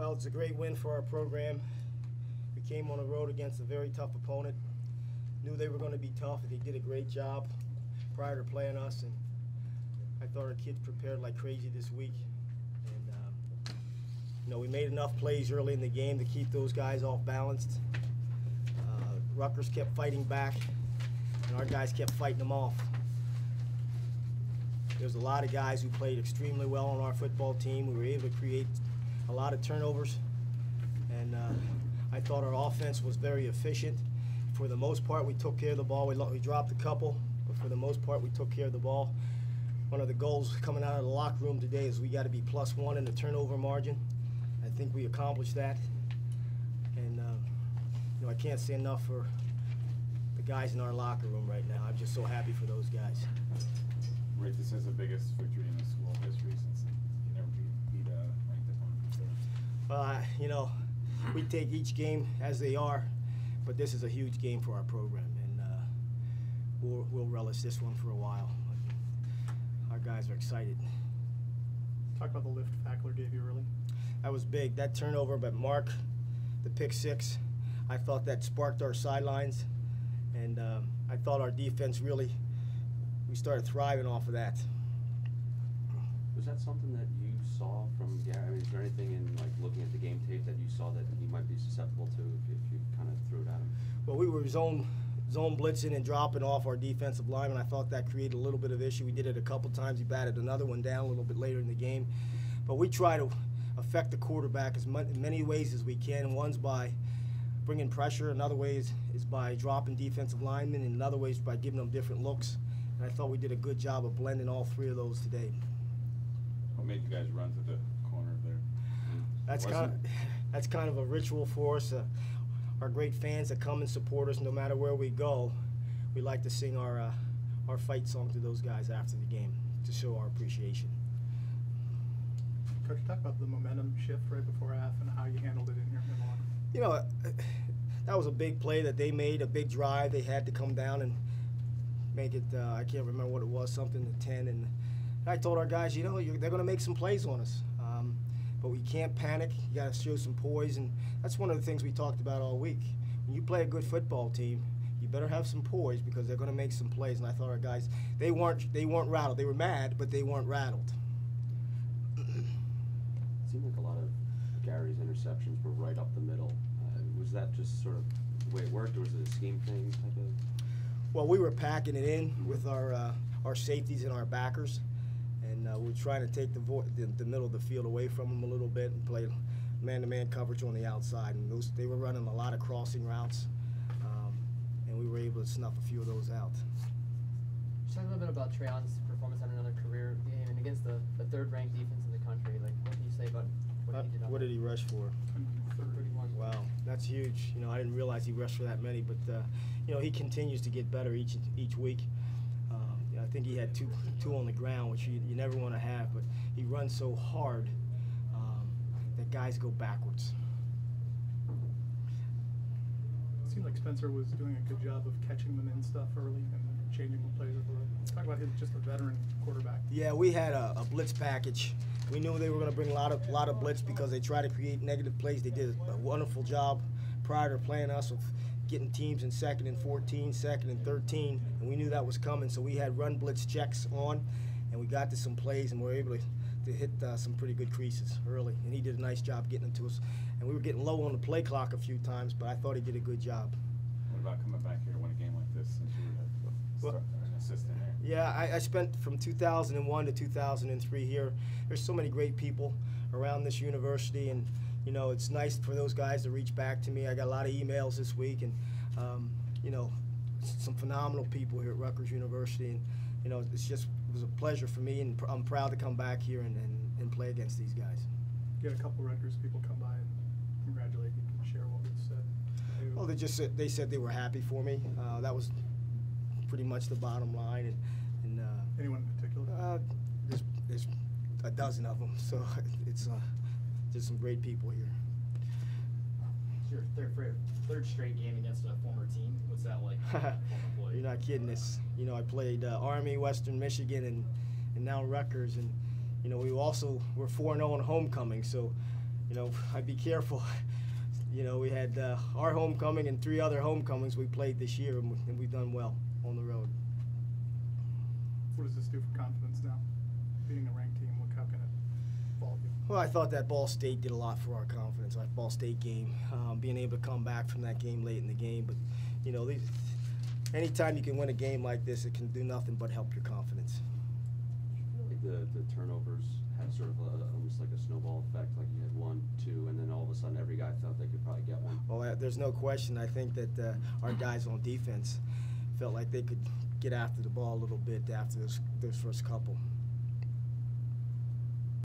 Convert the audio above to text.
Well, it's a great win for our program. We came on the road against a very tough opponent. Knew they were going to be tough, and they did a great job prior to playing us. And I thought our kids prepared like crazy this week. And we made enough plays early in the game to keep those guys off balanced. Rutgers kept fighting back, and our guys kept fighting them off. There's a lot of guys who played extremely well on our football team. We were able to create a lot of turnovers, and I thought our offense was very efficient. For the most part, we took care of the ball. We dropped a couple, but for the most part, we took care of the ball. One of the goals coming out of the locker room today is we got to be +1 in the turnover margin. I think we accomplished that, and I can't say enough for the guys in our locker room right now. I'm just so happy for those guys. Rate this as the biggest victory in the school history since you never beat a ranked opponent before. We take each game as they are, but this is a huge game for our program, and we'll relish this one for a while. Our guys are excited. Talk about the lift Fackler gave you early. That was big. That turnover by Mark, the pick six, I thought that sparked our sidelines, and I thought our defense really, we started thriving off of that. Was that something that you saw from Gary? I mean, is there anything in looking at the game tape that you saw that he might be susceptible to if you kind of threw it at him? Well, we were zone blitzing and dropping off our defensive lineman. I thought that created a little bit of issue. We did it a couple times. He batted another one down a little bit later in the game. But we try to affect the quarterback as many ways as we can. One's by bringing pressure. Another way is by dropping defensive linemen. And another way is by giving them different looks. And I thought we did a good job of blending all three of those today. What made you guys run to the corner there? That's kind of a ritual for us. Our great fans that come and support us no matter where we go, we like to sing our fight song to those guys after the game to show our appreciation. Coach, talk about the momentum shift right before half and how you handled it in your locker. That was a big play that they made, a big drive. They had to come down and make it, I can't remember what it was, something to 10. And I told our guys, they're going to make some plays on us. But we can't panic. You got to show some poise, and that's one of the things we talked about all week. When you play a good football team, you better have some poise because they're going to make some plays. And I thought our guys, they weren't rattled. They were mad, but they weren't rattled. It seemed like a lot of Gary's interceptions were right up the middle. Was that just sort of the way it worked, or was it a scheme thing type of? Well, we were packing it in with our safeties and our backers. And we're trying to take the middle of the field away from them a little bit and play man-to-man coverage on the outside. And they were running a lot of crossing routes, and we were able to snuff a few of those out. Just talk a little bit about Treon's performance on another career game and against the third-ranked defense in the country. What can you say about what he did? What did he rush for? 31. Wow, that's huge. I didn't realize he rushed for that many, but he continues to get better each week. I think he had two on the ground, which you never want to have, but he runs so hard that guys go backwards. It seemed like Spencer was doing a good job of catching them in stuff early and changing the plays. Talk about him, just a veteran quarterback. Yeah, we had a blitz package. We knew they were going to bring a lot of blitz because they try to create negative plays. They did a wonderful job prior to playing us with getting teams in 2nd and 14, 2nd and 13, and we knew that was coming, so we had run blitz checks on, and we got to some plays, and we were able to hit some pretty good creases early, and he did a nice job getting them to us. And we were getting low on the play clock a few times, but I thought he did a good job. What about coming back here to win a game like this since you were an assistant there? Yeah, I spent from 2001 to 2003 here. There's so many great people around this university, and it's nice for those guys to reach back to me. I got a lot of emails this week, and some phenomenal people here at Rutgers University, and it was a pleasure for me, and I'm proud to come back here and play against these guys. You had a couple Rutgers people come by and congratulate you and share what was said. Well, they said they were happy for me. That was pretty much the bottom line. And anyone in particular? There's a dozen of them, so it's just some great people here. It's your third straight game against a former team. What's that like? You're not kidding. I played Army, Western Michigan, and now Rutgers, and we're 4-0 in homecoming. So, you know, I'd be careful. You know, we had our homecoming and 3 other homecomings we played this year, and we've done well on the road. What does this do for confidence now? Beating a ranked team, how can it fall you? Well, I thought that Ball State did a lot for our confidence, our Ball State game, being able to come back from that game late in the game. But, you know, anytime you can win a game like this, it can do nothing but help your confidence. Do you feel like the turnovers had sort of almost like a snowball effect, like you had 1, 2, and then all of a sudden every guy thought they could probably get one? Well, there's no question. I think that our guys on defense felt like they could get after the ball a little bit after those first couple.